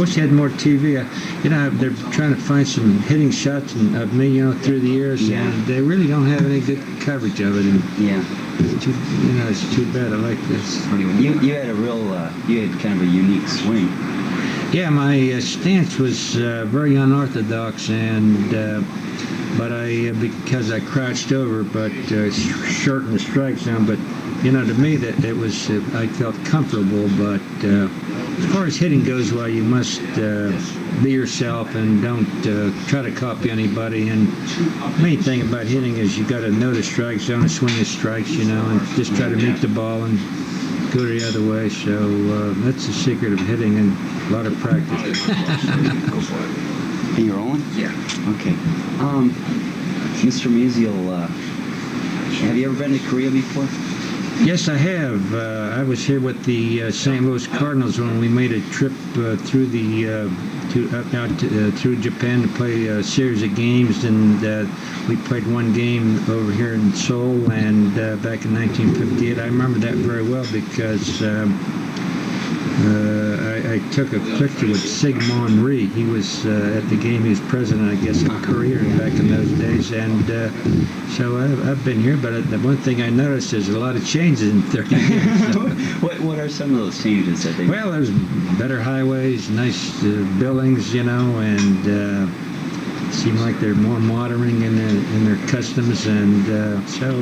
Wish you had more TV. They're trying to find some hitting shots of me, through the years, and they really don't have any good coverage of it. And it's too bad. I like this. You had you had kind of a unique swing. Yeah, my stance was very unorthodox, and but because I crouched over, but shortened the strike zone. But to me that it was I felt comfortable. But as far as hitting goes, well, you must be yourself and don't try to copy anybody. And the main thing about hitting is you got to know the strike zone and swing the strikes, and just try to meet the ball and go the other way. So that's the secret of hitting and a lot of practice. Are you rolling? Yeah. Okay. Mr. Musial, have you ever been to Korea before? Yes, I have. I was here with the Saint Louis Cardinals when we made a trip through through Japan to play a series of games, and we played one game over here in Seoul, and back in 1958. I remember that very well because I took a picture with Sigmund Rhee. He was at the game. He was president, I guess, of Korea back in those days. And so I've been here, but the one thing I noticed is a lot of changes in 30 years. So. What are some of those changes that they made? Well, there's better highways, nice buildings, and seem like they're more modern in their customs, and so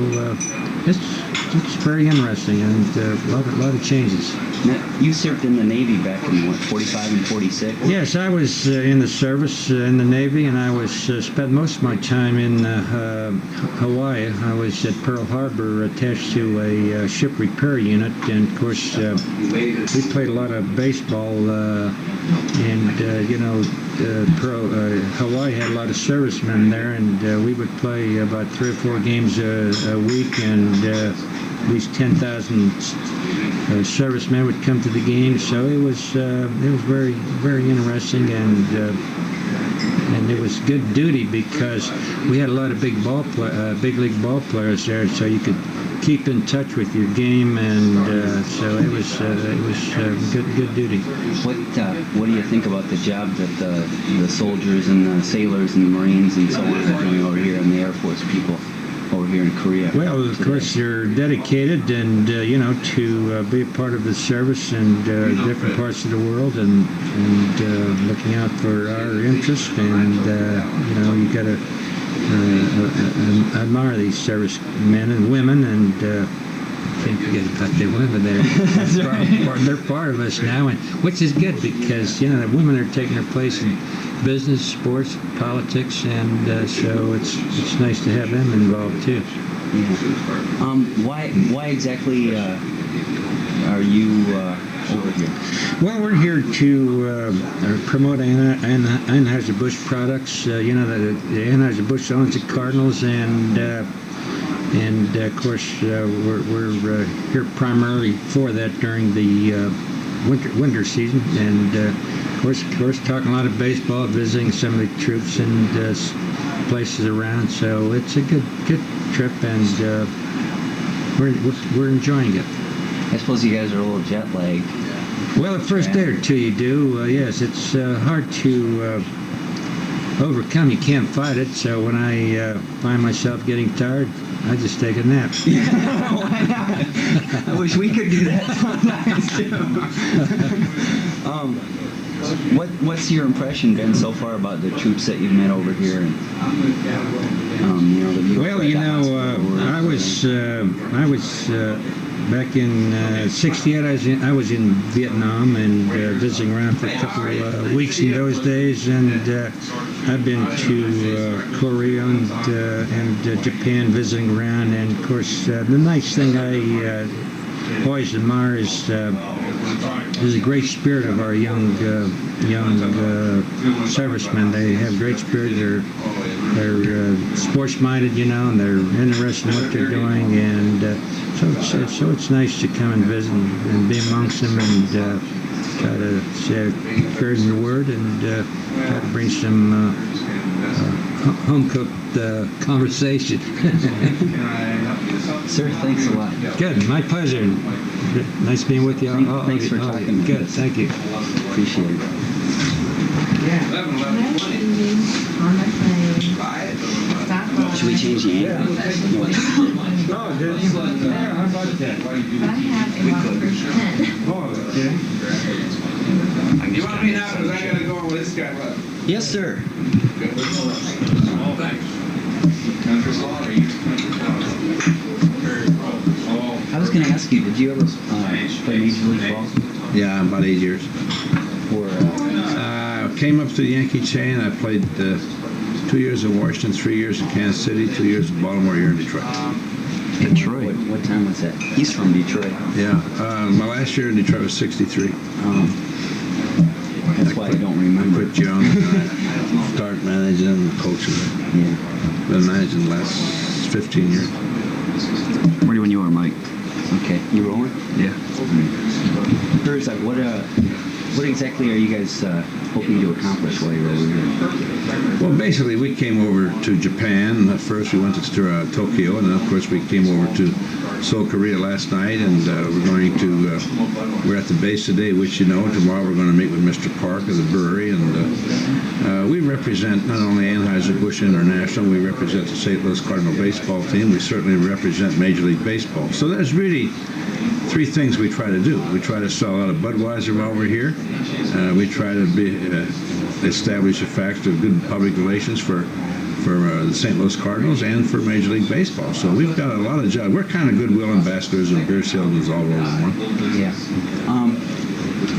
it's very interesting, and a lot of changes. Now, you served in the Navy back in 45 and 46? Yes, I was in the service in the Navy, and I was spent most of my time in Hawaii. I was at Pearl Harbor attached to a ship repair unit, and of course we played a lot of baseball, and Hawaii had a lot of servicemen there, and we would play about 3 or 4 games a week, and at least 10,000 servicemen would come to the game. So it was very, very interesting, and it was good duty because we had a lot of big league ball players there, so you could keep in touch with your game, and so it was good duty. What do you think about the job that the soldiers and the sailors and the Marines and so on are doing over here, and the Air Force people over here in Korea? Well, of course, they're dedicated, and to be a part of the service in different parts of the world, and looking out for our interest, and you got to admire these servicemen and women, and can't forget about the women there. They're part of us now, and which is good because the women are taking their place in business, sports, politics, and so it's nice to have them involved too. Yeah. Why exactly are you over here? Well, we're here to promote Anheuser Busch products. The Anheuser Busch owns the Cardinals, and of course we're here primarily for that during the winter season, and of course talking a lot of baseball, visiting some of the troops and places around. So it's a good trip, and we're enjoying it. I suppose you guys are a little jet lagged. Well, the first day or two you do. Yes, it's hard to overcome. You can't fight it. So when I find myself getting tired, I just take a nap. Why not? I wish we could do that sometimes too. What's your impression been so far about the troops that you've met over here? And, I was back in '68. I was in Vietnam and visiting around for a couple of weeks in those days, and I've been to Korea and Japan visiting around. And of course, the nice thing I always admire is the great spirit of our young servicemen. They have great spirit. They're sports-minded, and they're interested in what they're doing, and so it's nice to come and visit and be amongst them, and try to say encouraging the word, and try to bring some home-cooked conversation. Sir, thanks a lot. Good, my pleasure. Nice being with you. Thanks for talking. Good, thank you. Appreciate it. On the plane. Stop by. Should we change the angle? Oh, did you? Yeah, how about that? But I have a lot for 10. Oh, okay. You want me now, because I gotta go with this guy left. Yes, sir. Oh, thanks. Country Law, are you? I was going to ask you, did you ever play Major League Ball? Yeah, about 8 years. Or, Came up to the Yankee chain. I played 2 years in Washington, 3 years in Kansas City, 2 years in Baltimore, a year in Detroit. Detroit? What time was that? He's from Detroit. Yeah, my last year in Detroit was 63. That's why I don't remember. Quit young. Start managing and coaching. Yeah. Been managing the last 15 years. Ready when you are, Mike. Okay. You rolling? Yeah. Herzog, what exactly are you guys hoping to accomplish while you're over here? Well, basically, we came over to Japan. First, we went to Tokyo, and then, of course, we came over to Seoul, Korea last night, and we're at the base today, which you know. Tomorrow, we're going to meet with Mr. Park of the brewery, and we represent not only Anheuser Busch International, we represent the St. Louis Cardinal baseball team. We certainly represent Major League Baseball. So there's really three things we try to do. We try to sell out of Budweiser while we're here. We try to establish a fact of good public relations for the St. Louis Cardinals and for Major League Baseball. So we've got a lot of jobs. We're kind of goodwill ambassadors and beer salesmen all over one. Yeah.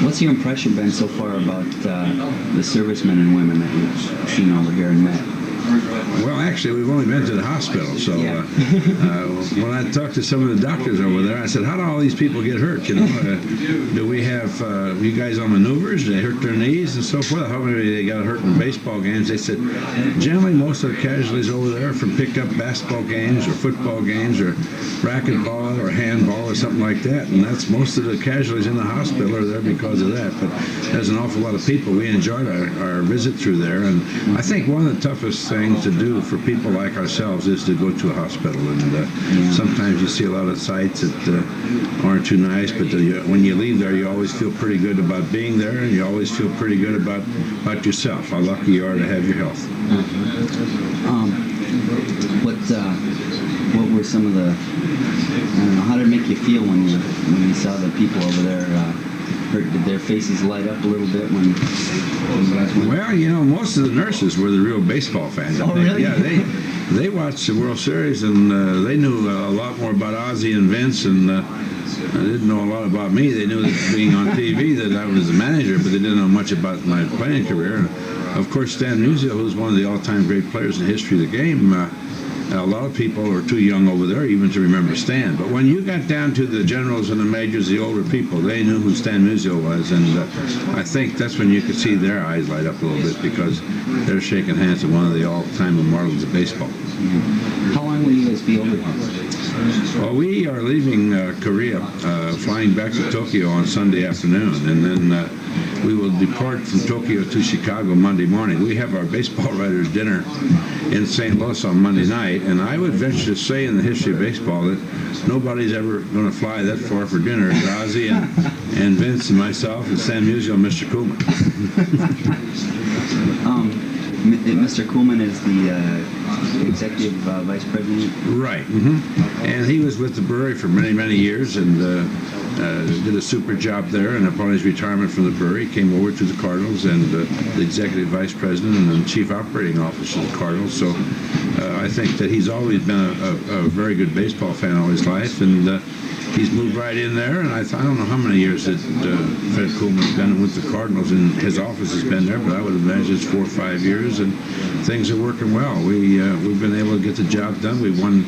What's your impression been so far about the servicemen and women that you've seen over here and met? Well, actually, we've only been to the hospital. So when I talked to some of the doctors over there, I said, how do all these people get hurt? You know, do we have you guys on maneuvers? Do they hurt their knees and so forth? How many they got hurt in baseball games? They said, generally, most of the casualties over there are from pickup basketball games or football games or racquetball or handball or something like that. And that's most of the casualties in the hospital are there because of that. But there's an awful lot of people. We enjoyed our visit through there. And I think one of the toughest things to do for people like ourselves is to go to a hospital, and sometimes you see a lot of sights that aren't too nice, but when you leave there, you always feel pretty good about being there, and you always feel pretty good about yourself, how lucky you are to have your health. What were some of the, I don't know, how did it make you feel when you saw the people over there? Did their faces light up a little bit when you guys went? Well, you know, most of the nurses were the real baseball fans. Oh, really? Yeah, they watched the World Series, and they knew a lot more about Ozzie and Vince, and they didn't know a lot about me. They knew that being on TV that I was the manager, but they didn't know much about my playing career. Of course, Stan Musial, who's one of the all-time great players in the history of the game, a lot of people are too young over there even to remember Stan. But when you got down to the generals and the majors, the older people, they knew who Stan Musial was. And I think that's when you could see their eyes light up a little bit, because they're shaking hands with one of the all-time immortals of baseball. How long will you guys be over here? Well, we are leaving Korea, flying back to Tokyo on Sunday afternoon, and then we will depart from Tokyo to Chicago Monday morning. We have our baseball writers' dinner in St. Louis on Monday night, and I would venture to say in the history of baseball that nobody's ever going to fly that far for dinner as Ozzie and Vince and myself and Sam Musial and Mr. Coleman. Mr. Coleman is the executive vice president? Right. Mm-hmm. And he was with the brewery for many, many years, and did a super job there. And upon his retirement from the brewery, came over to the Cardinals and the executive vice president and the chief operating officer of the Cardinals. So I think that he's always been a very good baseball fan all his life, and he's moved right in there. And I don't know how many years that Fred Coleman's been with the Cardinals, and his office has been there, but I would imagine it's 4 or 5 years, and things are working well. We've been able to get the job done. We won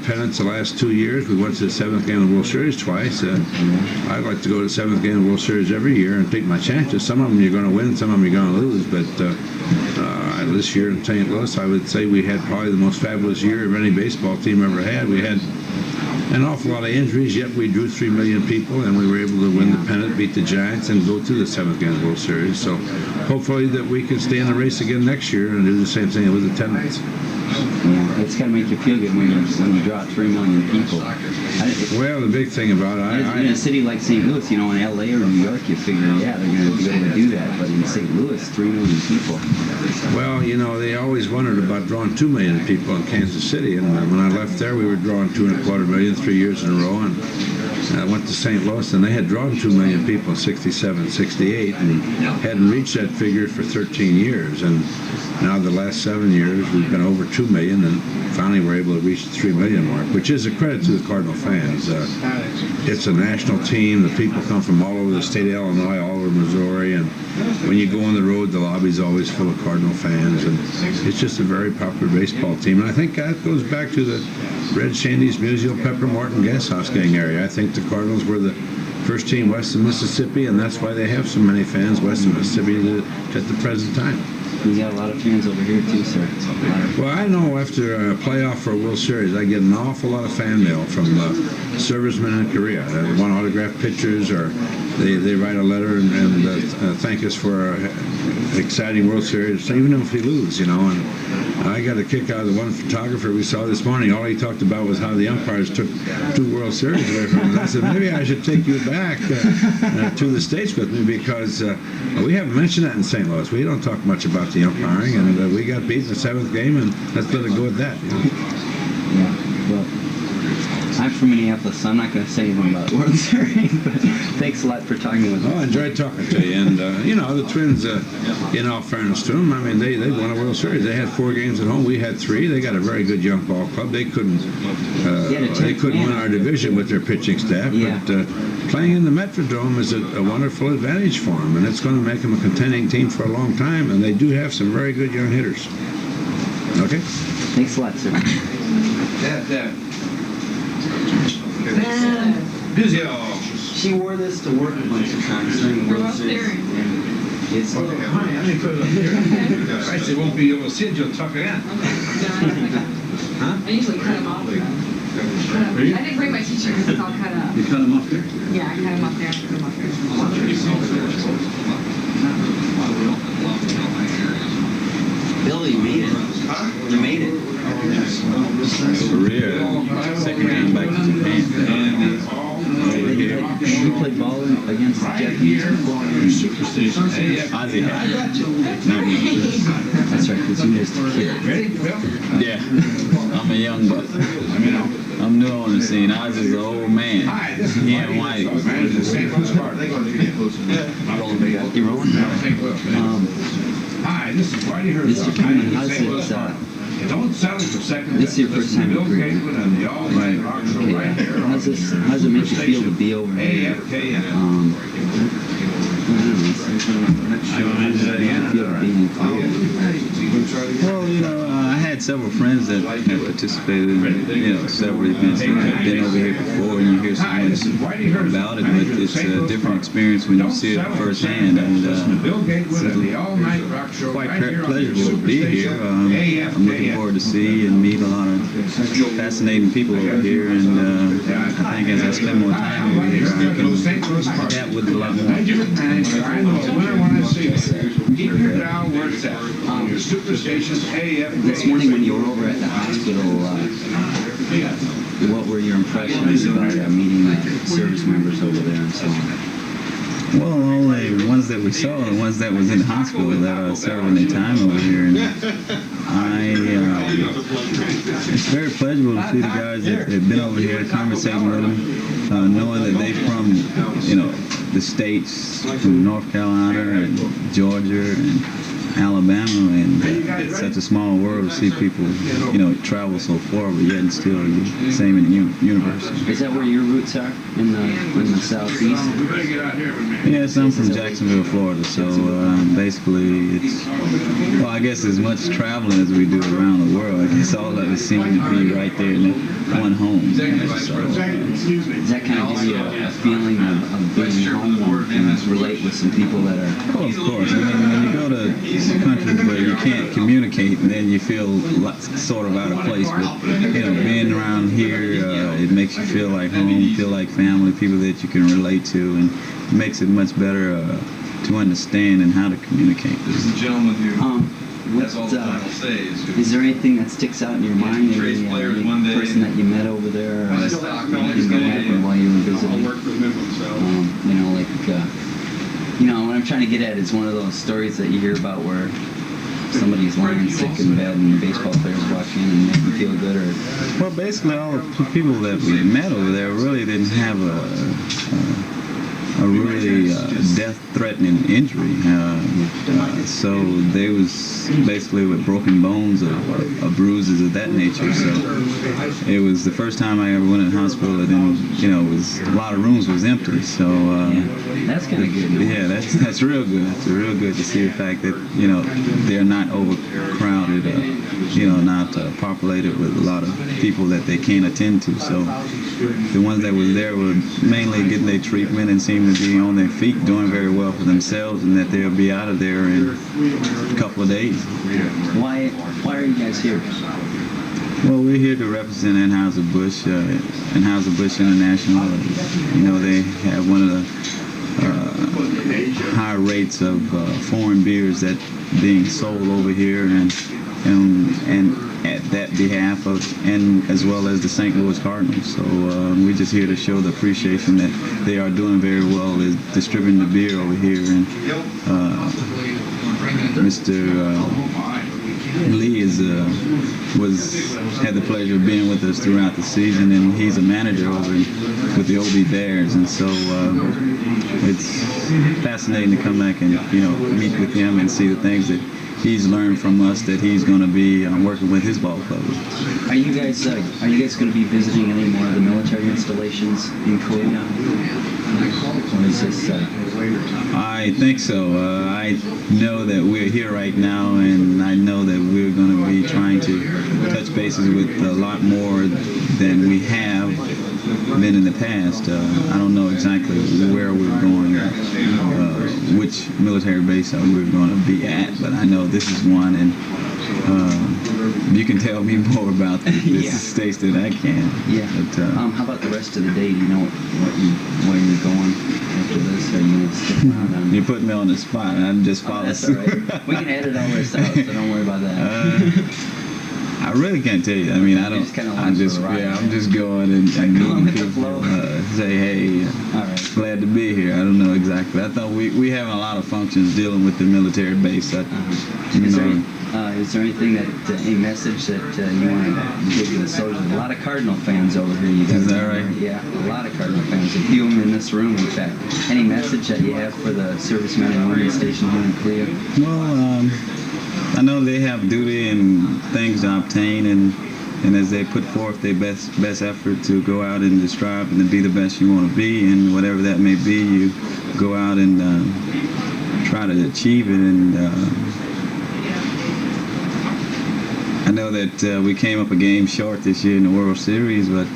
pennants the last 2 years. We went to the 7th game of the World Series twice. I'd like to go to the 7th game of the World Series every year and take my chances. Some of them you're going to win, some of them you're going to lose, but this year in St. Louis, I would say we had probably the most fabulous year of any baseball team ever had. We had an awful lot of injuries, yet we drew 3 million people, and we were able to win the pennant, beat the Giants, and go to the 7th game of the World Series. So hopefully that we can stay in the race again next year and do the same thing with attendance. Yeah, it's got to make you feel good when you draw 3 million people. Well, the big thing about it, In a city like St. Louis, in LA or New York, you figure, yeah, they're going to be able to do that. But in St. Louis, 3 million people. well, they always wondered about drawing 2 million people in Kansas City, and when I left there, we were drawing 2.25 million 3 years in a row, and I went to St. Louis, and they had drawn 2 million people in 67, 68, and hadn't reached that figure for 13 years. And now the last 7 years, we've been over 2 million, and finally we're able to reach the 3 million mark, which is a credit to the Cardinal fans. It's a national team. The people come from all over the state of Illinois, all over Missouri, and when you go on the road, the lobby's always full of Cardinal fans, and it's just a very popular baseball team. And I think that goes back to the Red Shandy's, Musial, Pepper, Morton, Gas House gang area. I think the Cardinals were the first team west of Mississippi, and that's why they have so many fans west of Mississippi at the present time. You got a lot of fans over here too, sir. Well, I know after a playoff for a World Series, I get an awful lot of fan mail from servicemen in Korea. They want autographed pictures, or they write a letter and thank us for an exciting World Series, even if we lose, And I got a kick out of the one photographer we saw this morning. All he talked about was how the umpires took 2 World Series away from us. I said, maybe I should take you back to the States with me, because we haven't mentioned that in St. Louis. We don't talk much about the umpiring, and we got beat in the 7th game, and let's let it go at that. Yeah, well, I'm from Minneapolis, so I'm not going to say anything about World Series, but thanks a lot for talking with me. Oh, I enjoyed talking to you. And, the Twins, in all fairness to them, I mean, they won a World Series. They had 4 games at home. We had 3. They got a very good young ball club. They couldn't win our division with their pitching staff, but playing in the Metrodome is a wonderful advantage for them, and it's going to make them a contending team for a long time, and they do have some very good young hitters. Okay? Thanks a lot, sir. Musial. She wore this to work a bunch of times during the World Series. It's Okay, honey, let me put it up here. Christ, it won't be able to see it, you'll tuck it in. I usually cut them off. I didn't bring my t-shirt because it's all cut up. You cut them off there? Yeah, I cut them up there. I put them up there. Billy, you made it. You made it. Career. Second game back to Japan. You played ball against the Japanese before? Ozzie had. Not me. That's right, because you was the kid. Ready, Bill? Yeah. I'm a young buck. I'm new on the scene. Ozzie's an old man. Hi, this is He Whitey and Whitey. Herzog, manager of Saint Louis Cardinals. You rolling? Hi, this is Whitey Mr. Herzog, Coleman, manager of how's St. Louis it, Cardinals. Don't settle for second. This is your first time in Korea? And the all-night rock show right here. How's it make you feel to be over here? AFKN. Well, I had several friends that had participated in, several events that have been over here before, and you hear so much about it, but it's a different experience when you see it firsthand, and it's quite pleasurable to be here. I'm looking forward to see and meet a lot of fascinating people over here, and I think as I spend more time over here, I can adapt with it a lot more. Keep your dial where it's at. Your superstation AFKN. This morning when you were over at the hospital, what were your impressions about meeting service members over there and so on? Well, all the ones that we saw, the ones that was in the hospital that are serving their time over here, and it's very pleasurable to see the guys that have been over here, conversating with them, knowing that they're from, the states, from North Carolina and Georgia and Alabama, and it's such a small world to see people, travel so far, but yet still the same in the university. Is that where your roots are, in the southeast? Yes, I'm from Jacksonville, Florida, so basically I guess as much traveling as we do around the world, I guess all of it seems to be right there in one home. So, does that kind of give you a feeling of being home and relate with some people that are... Oh, of course. I mean, when you go to countries where you can't communicate, and then you feel sort of out of place, but being around here, it makes you feel like home, feel like family, people that you can relate to, and it makes it much better to understand and how to communicate. What, is there anything that sticks out in your mind? Any person that you met over there? Or anything that happened while you were visiting? You know, like, you know, what I'm trying to get at is one of those stories that you hear about where somebody's lying sick in bed and baseball players walk in and make them feel good, or... Well, basically all the people that we met over there really didn't have a really death-threatening injury. So they was basically with broken bones or bruises of that nature. So it was the first time I ever went in the hospital, and then, you know, it was a lot of rooms was empty. So that's kind of good. Yeah, that's real good. It's real good to see the fact that, you know, they're not overcrowded, you know, not populated with a lot of people that they can't attend to. So the ones that was there were mainly getting their treatment and seemed to be on their feet, doing very well for themselves, and that they'll be out of there in a couple of days. Why are you guys here? Well, we're here to represent Anheuser Busch, Anheuser Busch International. You know, they have one of the high rates of foreign beers that being sold over here, and at that behalf of, and as well as the Saint Louis Cardinals. So we're just here to show the appreciation that they are doing very well is distributing the beer over here. And Mr. Lee had the pleasure of being with us throughout the season, and he's a manager over with the OB Bears, and so it's fascinating to come back and, you know, meet with him and see the things that he's learned from us that he's going to be working with his ball club. Are you guys going to be visiting any more of the military installations in Korea? Or is this, I think so. I know that we're here right now, and I know that we're going to be trying to touch bases with a lot more than we have been in the past. I don't know exactly where we're going, which military base we're going to be at, but I know this is one, and you can tell me more about this states than I can. Yeah. But, how about the rest of the day? Do you know where you're going after this? Are you going to stick around? You're putting me on the spot, and I'm just following. That's all right. We can edit all this out, so don't worry about that. I really can't tell you. I mean, I don't. I'm just going and meeting people. Say, hey, glad to be here. I don't know exactly. I thought we having a lot of functions dealing with the military base. Is there anything any message that you want to give to the soldiers? A lot of Cardinal fans over here. Is that right? Yeah, a lot of Cardinal fans. A few of them in this room, in fact. Any message that you have for the servicemen and women stationed here in Korea? Well, I know they have duty and things to obtain, and as they put forth their best effort to go out and to strive and to be the best you want to be, and whatever that may be, you go out and try to achieve it. And I know that we came up a game short this year in the World Series, but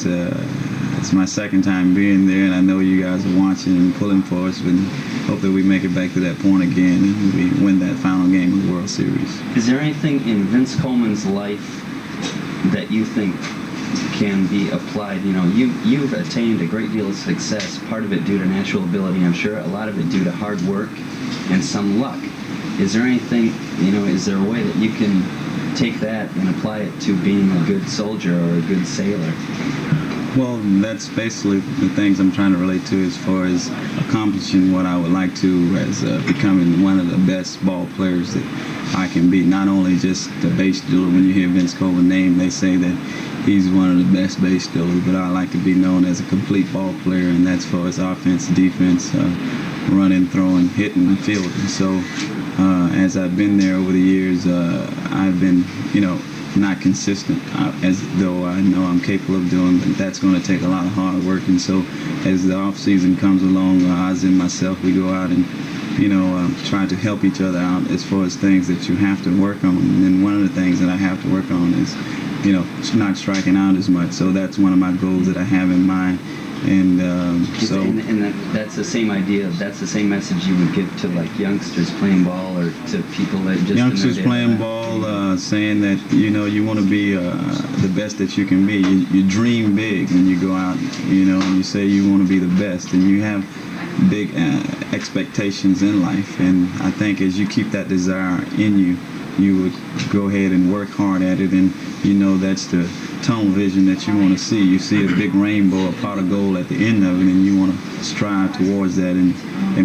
it's my second time being there, and I know you guys are watching and pulling for us, and hope that we make it back to that point again and we win that final game of the World Series. Is there anything in Vince Coleman's life that you think can be applied? You know, you've attained a great deal of success, part of it due to natural ability, I'm sure, a lot of it due to hard work and some luck. Is there anything, you know, is there a way that you can take that and apply it to being a good soldier or a good sailor? Well, that's basically the things I'm trying to relate to as far as accomplishing what I would like to as becoming one of the best ball players that I can be. Not only just the base dealer. When you hear Vince Coleman name, they say that he's one of the best base dealers, but I like to be known as a complete ball player, and that's for his offense, defense, running, throwing, hitting, and fielding. So as I've been there over the years, I've been, you know, not consistent, as though I know I'm capable of doing, but that's going to take a lot of hard work. And so as the off season comes along, Ozzie and myself, we go out and, you know, try to help each other out as far as things that you have to work on. And one of the things that I have to work on is, you know, not striking out as much. So that's one of my goals that I have in mind. And that's the same idea. That's the same message you would give to like youngsters playing ball, or to people that just youngsters playing ball, saying that, you know, you want to be the best that you can be. You dream big when you go out, you know, and you say you want to be the best, and you have big expectations in life. And I think as you keep that desire in you, you would go ahead and work hard at it, and you know that's the tunnel vision that you want to see. You see a big rainbow, a pot of gold at the end of it, and you want to strive towards that and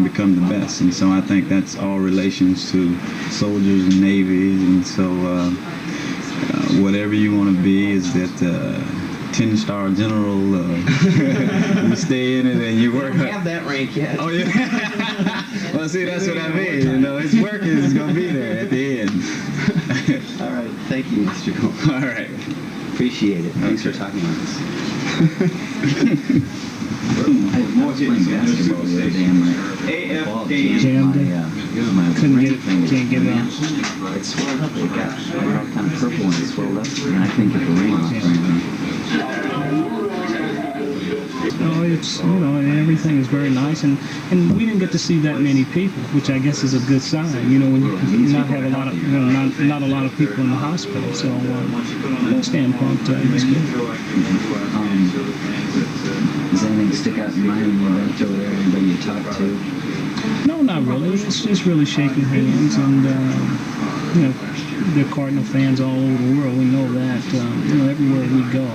become the best. And so I think that's all relations to soldiers and navies, and so whatever you want to be is that 10-star general, you stay in it and you work. I don't have that rank yet. Oh yeah. Well, see, that's what I mean. You know, his work is going to be there at the end. All right. Thank you, Mr. Coleman. All right. Appreciate it. Thanks for talking with us. I was playing basketball the other day and my ball jammed my Couldn't get ring it. finger. Can't get it Man, out. it swelled up. It got kind of purple and it swelled up. And I couldn't get the ring off or anything. Oh, it's, you know, and everything is very nice, and we didn't get to see that many people, which I guess is a good sign. You know, when you not have a lot of, you know, not a lot of people in the hospital. So from that standpoint, it's good. Does anything stick out in your mind when you went over there? Anybody you talked to? No, not really. It's just really shaking hands, and you know, there are Cardinal fans all over the world. We know that. You know, everywhere we go,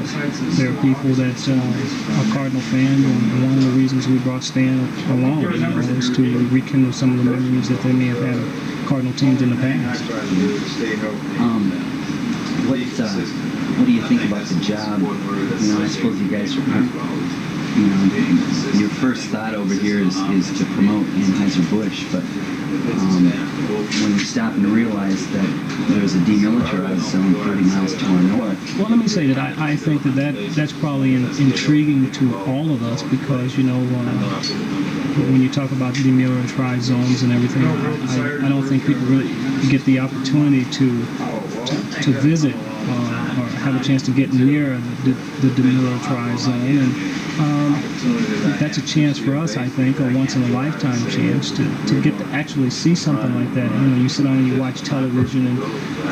there are people that are Cardinal fans, and one of the reasons we brought Stan along, you know, is to rekindle some of the memories that they may have had of Cardinal teams in the past. What do you think about the job? You know, I suppose you guys are. You know, your first thought over here is to promote Anheuser Busch, but when you stop and realize that there's a demilitarized zone 30 miles to our north. Well, let me say that I think that's probably intriguing to all of us, because, you know, when you talk about demilitarized zones and everything, I don't think people really get the opportunity to visit or have a chance to get near the demilitarized zone, and that's a chance for us, I think, a once-in-a-lifetime chance to get to actually see something like that. You know, you sit down and you watch television, and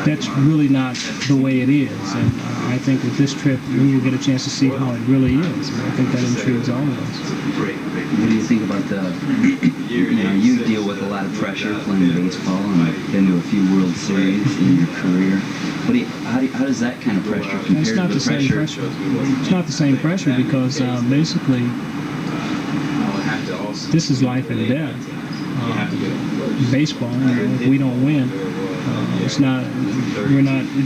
that's really not the way it is. And I think with this trip, we will get a chance to see how it really is. And I think that intrigues all of us. What do you think about you know, you deal with a lot of pressure playing baseball and been to a few World Series in your career. How does that kind of pressure compare It's not to the same pressure. It's not the same pressure, because basically this is life and death. Baseball, you know, if we don't win, it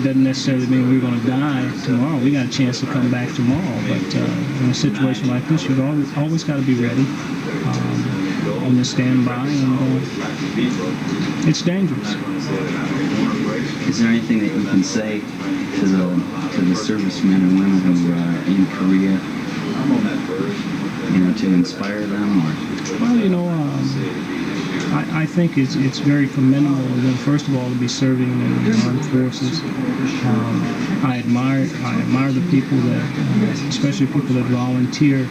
doesn't necessarily mean we're going to die tomorrow. We got a chance to come back tomorrow, but in a situation like this, you've always got to be ready on the standby, and it's dangerous. Is there anything that you can say to the servicemen and women who are in Korea, you know, to inspire them? Or? Well, you know, I think it's very commendable of them, first of all, to be serving in the armed forces. I admire the people that, especially people that volunteer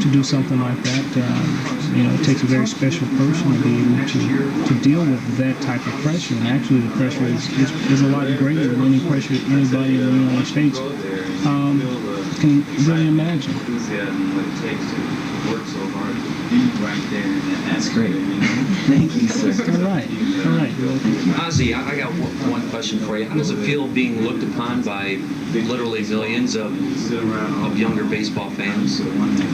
to do something like that. You know, it takes a very special person to be able to deal with that type of pressure. And actually, the pressure is a lot greater than any pressure anybody in the United States can really imagine. That's great. Thank you, sir. All right. Ozzie, I got one question for you. How does it feel being looked upon by literally millions of younger baseball fans?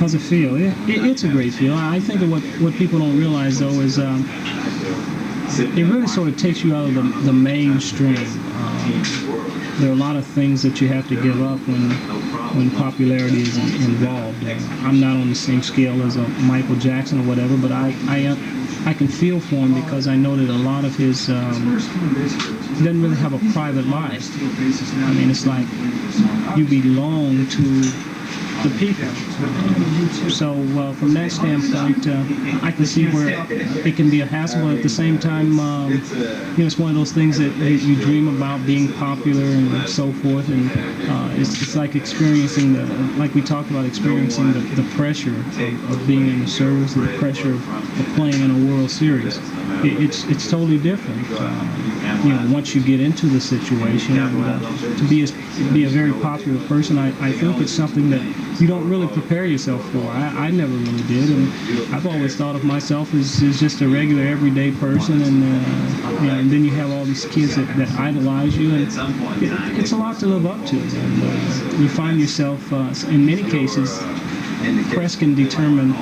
How's it feel? It's a great feel. I think that what people don't realize, though, is it really sort of takes you out of the mainstream. There are a lot of things that you have to give up when popularity is involved. I'm not on the same scale as a Michael Jackson or whatever, but I can feel for him, because I know that a lot of his he doesn't really have a private life. I mean, it's like you belong to the people. So from that standpoint, I can see where it can be a hassle, but at the same time, you know, it's one of those things that you dream about, being popular and so forth, and it's like experiencing like we talked about, experiencing the pressure of being in the service, and the pressure of playing in a World Series. It's totally different. once you get into the situation. And, to be a very popular person, I think it's something that you don't really prepare yourself for. I never really did, and I've always thought of myself as just a regular, everyday person, and then you have all these kids that idolize you, and it's a lot to live up to. And you find yourself, in many cases, press can determine.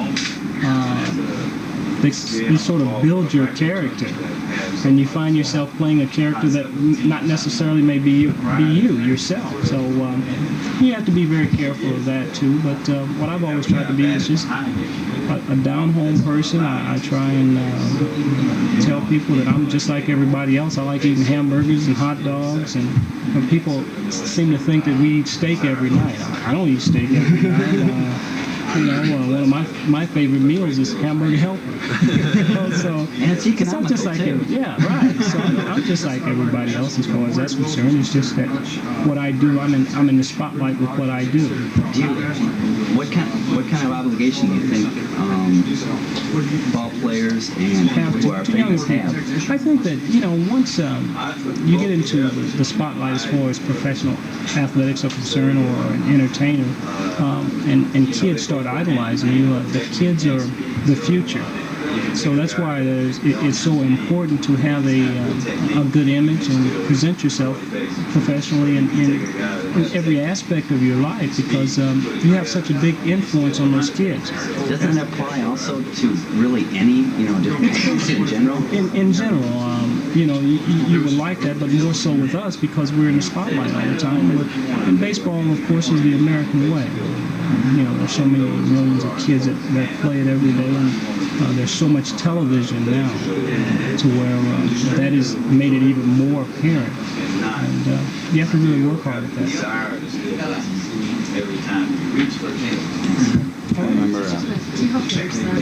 They sort of build your character, and you find yourself playing a character that not necessarily may be you yourself. So you have to be very careful of that too. But what I've always tried to be is just a down-home person. I try and tell people that I'm just like everybody else. I like eating hamburgers and hot dogs, and people seem to think that we eat steak every night. I don't eat steak every night. One of my favorite meals is hamburger helper. So And it's economical, I'm just like too. yeah, right. So I'm just like everybody else as far as that's concerned. It's just that what I do, I'm in the spotlight with what I do. What kind of obligation do you think ball players and people who are famous have? I think that once you get into the spotlight as far as professional athletics are concerned, or an entertainer, and kids start idolizing you, the kids are the future. So that's why it's so important to have a good image and present yourself professionally in every aspect of your life, because you have such a big influence on those kids. Doesn't that apply also to really any, different things in general? In general, you would like that, but more so with us because we're in the spotlight all the time. And baseball, of course, is the American way. There's so many millions of kids that play it every day, and there's so much television now to where that has made it even more apparent. And you have to really work hard at that. I remember